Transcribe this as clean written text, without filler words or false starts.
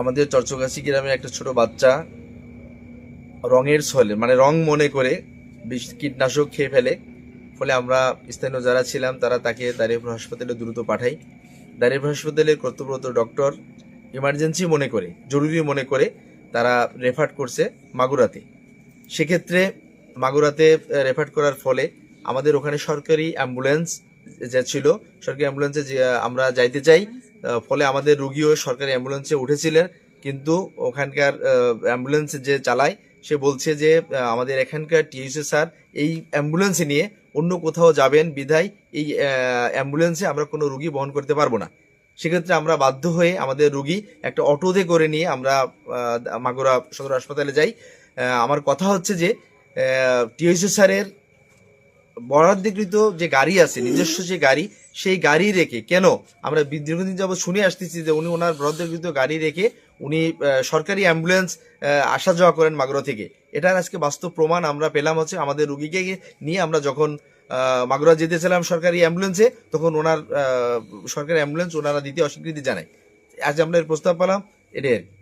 আমাদের চরচকাশি গ্রামের একটা ছোট বাচ্চা রঙের ছলে মানে রং মনে করে কীটনাশক খেয়ে ফেলে। ফলে আমরা স্থানীয় যারা ছিলাম তারা তাকে দাঁড়িয়াপুর হাসপাতালে দ্রুত পাঠাই। দাঁড়িয়াপুর হাসপাতালের কর্তব্যরত ডক্টর ইমার্জেন্সি মনে করে, জরুরি মনে করে তারা রেফার করছে মাগুরাতে। সেক্ষেত্রে মাগুরাতে রেফার করার ফলে আমাদের ওখানে সরকারি অ্যাম্বুলেন্স যে ছিল, সরকারি অ্যাম্বুলেন্সে যে আমরা যাইতে চাই, ফলে আমাদের রুগীও সরকারি অ্যাম্বুলেন্সে উঠেছিলেন। কিন্তু ওখানকার অ্যাম্বুলেন্স যে চালায় সে বলছে যে আমাদের এখানকার টিএসএ স্যার এই অ্যাম্বুলেন্সে নিয়ে অন্য কোথাও যাবেন বিধায় এই অ্যাম্বুলেন্সে আমরা কোনো রুগী বহন করতে পারবো না। সেক্ষেত্রে আমরা বাধ্য হয়ে আমাদের রুগী একটা অটোতে করে নিয়ে আমরা মাগুরা সদর হাসপাতালে যাই। আমার কথা হচ্ছে যে টিএসএ স্যারের বরাদ্দকৃত যে গাড়ি আছে, নিজস্ব যে গাড়ি, সেই গাড়ি রেখে কেন আমরা দীর্ঘদিন যাবৎ শুনে আসতেছি যে উনি ওনার বরাদ্দকৃত গাড়ি রেখে উনি সরকারি অ্যাম্বুলেন্স আসা যাওয়া করেন মাগুরা থেকে। এটার আজকে বাস্তব প্রমাণ আমরা পেলাম হচ্ছে আমাদের রুগীকে নিয়ে আমরা যখন মাগুরা যেতেছিলাম সরকারি অ্যাম্বুলেন্সে, তখন ওনার সরকারি অ্যাম্বুলেন্স ওনারা দিতে অস্বীকৃতি জানায়। আজ আমরা এর প্রস্তাব পেলাম, এটাই আর কি।